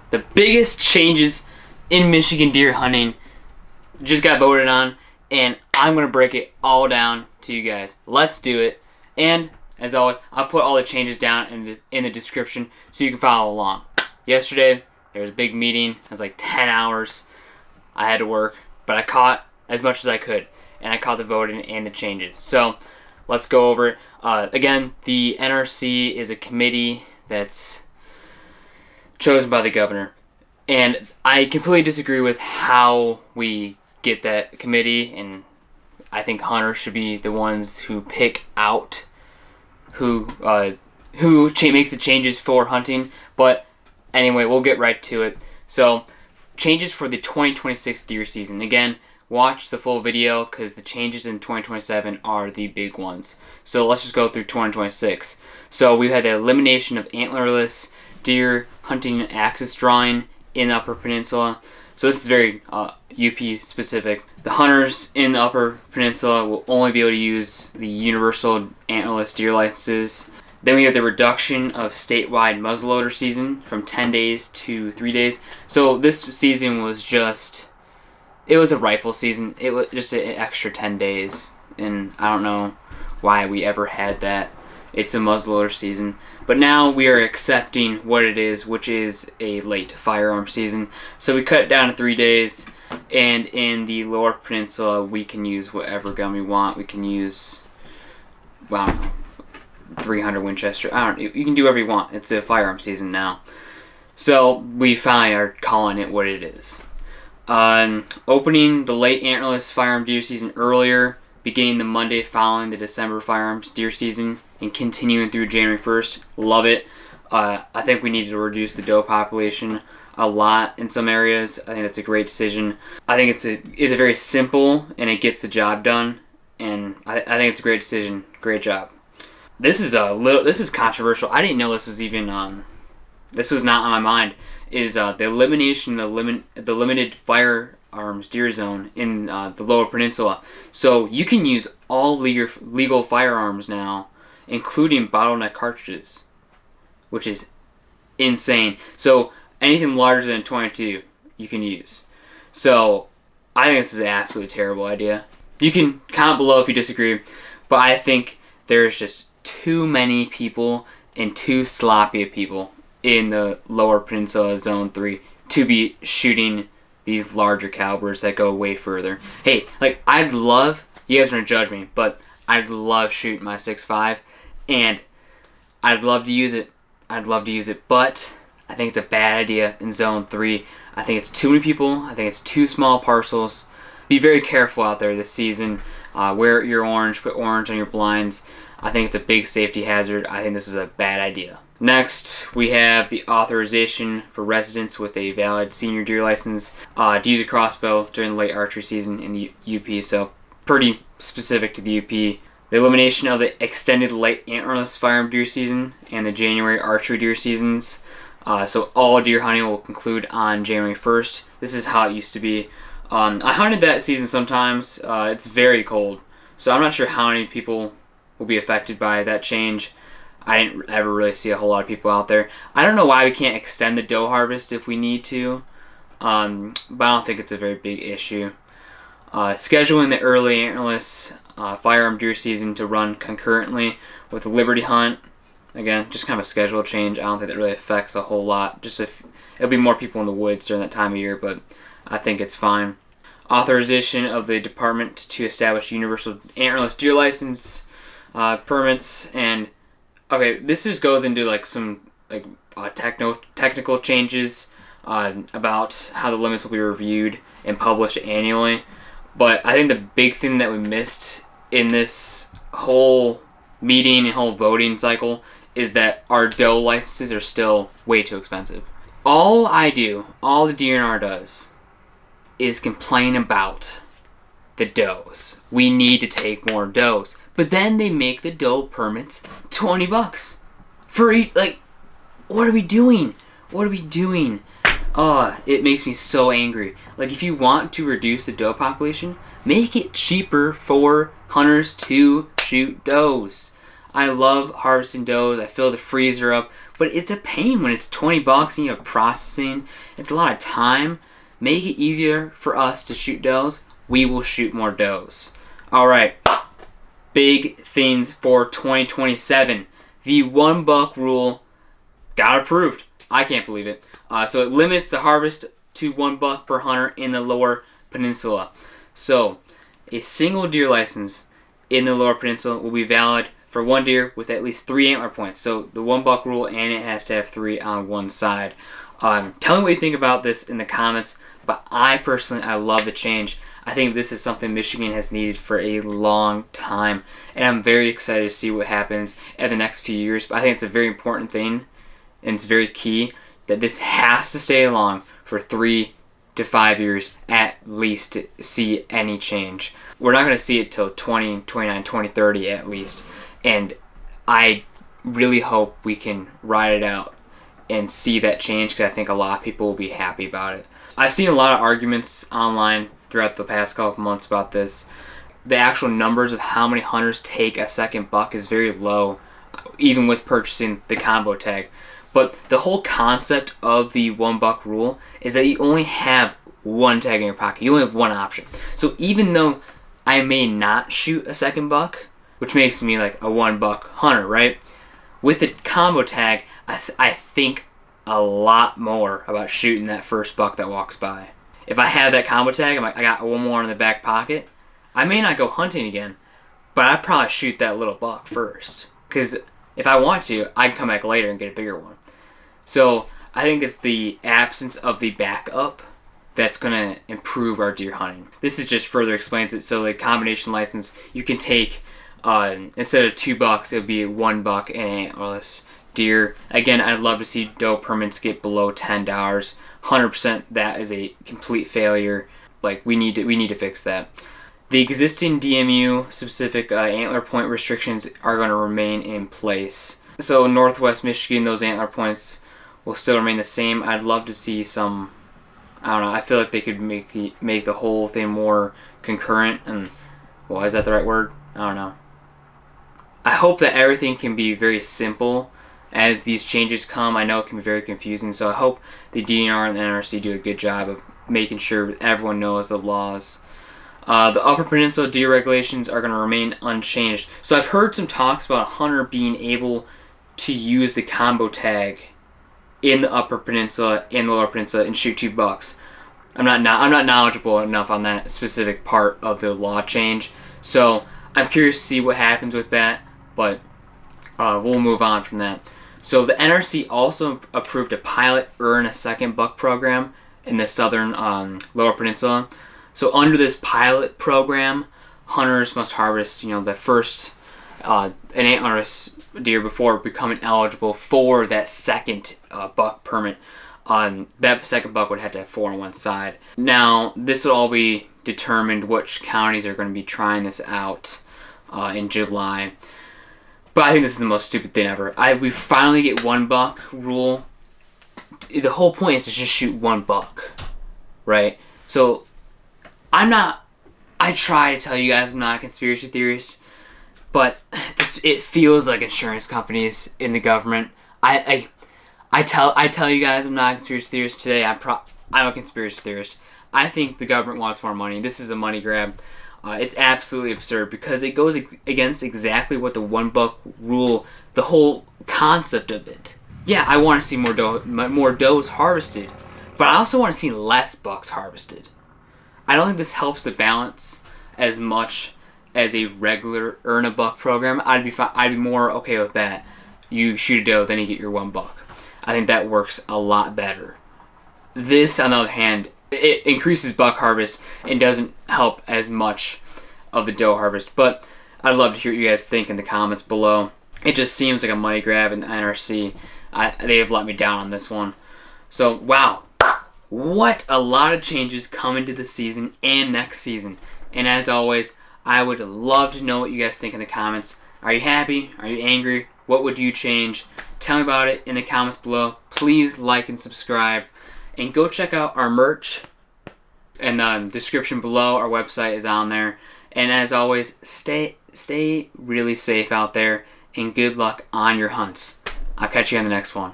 the biggest changes in Michigan deer hunting just got voted on, and I'm going to break it all down to you guys. Let's do it. And as always, I'll put all the changes down in the description so you can follow along. Yesterday, there was a big meeting. It was like 10 hours. I had to work, but I caught as much as I could, and I caught the voting and the changes. So let's go over it. Again, the NRC is a committee that's chosen by the governor. And I completely disagree with how we get that committee, and I think hunters should be the ones who pick out who makes the changes for hunting. But anyway, we'll get right to it. So, changes for the 2026 deer season. Again, watch the full video because the changes in 2027 are the big ones. So let's just go through 2026. So we had the elimination of antlerless deer hunting axis drawing in the Upper Peninsula. So this is very UP specific. The hunters in the Upper Peninsula will only be able to use the universal antlerless deer licenses. Then we have the reduction of statewide muzzleloader season from 10 days to 3 days. So this season was just, it was a rifle season. It was just an extra 10 days. And I don't know why we ever had that. It's a muzzleloader season. But now we are accepting what it is, which is a late firearm season. So we cut it down to 3 days. And in the Lower Peninsula, we can use whatever gun we want. We can use, well, 300 Winchester. You can do whatever you want. It's a firearm season now. So we finally are calling it what it is. Opening the Late Antlerless Firearm Deer season earlier, beginning the Monday following the December Firearm Deer season, and continuing through January 1st. Love it. I think we need to reduce the doe population a lot in some areas. I think that's a great decision. I think it's a very simple, and it gets the job done. And I think it's a great decision. Great job. This is controversial. I didn't know this was even this was not on my mind. Is the elimination of the limited firearms deer zone in the Lower Peninsula. So you can use all legal firearms now, including bottleneck cartridges, which is insane. So anything larger than 22 you can use. So I think this is an absolutely terrible idea. You can comment below if you disagree, but I think there's just too many people and too sloppy of people in the Lower Peninsula Zone 3 to be shooting these larger calibers that go way further. Hey, like, I'd love, you guys are going to judge me, but I'd love shooting my 6.5, and I'd love to use it. But I think it's a bad idea in Zone 3. I think it's too many people. I think it's too small parcels. Be very careful out there this season. Wear your orange, put orange on your blinds. I think it's a big safety hazard. I think this is a bad idea. Next, we have the authorization for residents with a valid senior deer license to use a crossbow during the late archery season in the UP, so pretty specific to the UP. The elimination of the extended late antlerless firearm deer season and the January archery deer seasons. So all deer hunting will conclude on January 1st. This is how it used to be. I hunted that season sometimes. It's very cold, so I'm not sure how many people will be affected by that change. I didn't ever really see a whole lot of people out there. I don't know why we can't extend the doe harvest if we need to, but I don't think it's a very big issue. Scheduling the early antlerless firearm deer season to run concurrently with the Liberty Hunt. Again, just kind of a schedule change. I don't think that really affects a whole lot. Just if it'll be more people in the woods during that time of year, but I think it's fine. Authorization of the department to establish universal antlerless deer license permits, and okay, this just goes into like some technical changes about how the limits will be reviewed and published annually. But I think the big thing that we missed in this whole meeting and whole voting cycle is that our doe licenses are still way too expensive. All the DNR does is complain about the does. We need to take more does. But then they make the doe permits $20 for each. Like, what are we doing? It makes me so angry. Like, if you want to reduce the doe population, make it cheaper for hunters to shoot does. I love harvesting does. I fill the freezer up but it's a pain when it's 20 bucks and you have processing. It's a lot of time. Make it easier for us to shoot does. We will shoot more does. All right, big things for 2027. The $1 rule got approved. I can't believe it. So it limits the harvest to $1 per hunter in the Lower Peninsula. So a single deer license in the Lower Peninsula will be valid for one deer with at least 3 antler points. So the $1 rule, and it has to have 3 on one side. Tell me what you think about this in the comments. But I personally, I love the change. I think this is something Michigan has needed for a long time, and I'm very excited to see what happens in the next few years. But I think it's a very important thing, and it's very key that this has to stay along for 3 to 5 years at least to see any change. We're not going to see it till 2029, 2030 at least, and I really hope we can ride it out and see that change, because I think a lot of people will be happy about it. I've seen a lot of arguments online throughout the past couple months about this. The actual numbers of how many hunters take a second buck is very low, even with purchasing the combo tag. But the whole concept of the $1 rule is that you only have one tag in your pocket. You only have one option. So even though I may not shoot a second buck, which makes me like a $1 hunter, right? With the combo tag, I think a lot more about shooting that first buck that walks by. If I have that combo tag, I got one more in the back pocket, I may not go hunting again, but I'd probably shoot that little buck first. Because if I want to, I can come back later and get a bigger one. So I think it's the absence of the backup that's going to improve our deer hunting. This is just further explains it. So the combination license, you can take, instead of $2, it would be $1 and antlerless deer. Again, I'd love to see doe permits get below $10. 100% that is a complete failure. Like, we need to fix that. The existing DMU specific antler point restrictions are going to remain in place. So Northwest Michigan, those antler points will still remain the same. I'd love to see some, I don't know, I feel like they could make the whole thing more concurrent, and, well, is that the right word? I don't know. I hope that everything can be very simple as these changes come. I know it can be very confusing, so I hope the DNR and the NRC do a good job of making sure everyone knows the laws. The Upper Peninsula deer regulations are going to remain unchanged. So I've heard some talks about a hunter being able to use the combo tag in the Upper Peninsula and the Lower Peninsula and shoot $2. I'm not knowledgeable enough on that specific part of the law change, so I'm curious to see what happens with that, but we'll move on from that. So the NRC also approved a pilot earn a second buck program in the southern Lower Peninsula. So under this pilot program, hunters must harvest, the first an antlerless deer before becoming eligible for that second buck permit. That second buck would have to have 4 on one side. Now, this will all be determined which counties are going to be trying this out in July. But I think this is the most stupid thing ever. We finally get $1 rule. The whole point is to just shoot $1, right? So I try to tell you guys I'm not a conspiracy theorist, but it feels like insurance companies in the government. I tell you guys I'm not a conspiracy theorist today. I'm a conspiracy theorist. I think the government wants more money. This is a money grab. It's absolutely absurd because it goes against exactly what the $1 rule, the whole concept of it. Yeah, I want to see more does harvested, but I also want to see less bucks harvested. I don't think this helps the balance as much as a regular earn a buck program. I'd be more okay with that. You shoot a doe, then you get your $1. I think that works a lot better. This, on the other hand, it increases buck harvest and doesn't help as much of the doe harvest. But I'd love to hear what you guys think in the comments below. It just seems like a money grab, in the NRC, they have let me down on this one. So, wow. What a lot of changes coming to the season and next season. And as always, I would love to know what you guys think in the comments. Are you happy? Are you angry? What would you change? Tell me about it in the comments below. Please like and subscribe. And go check out our merch. In the description below, our website is on there. And as always, stay really safe out there. And good luck on your hunts. I'll catch you on the next one.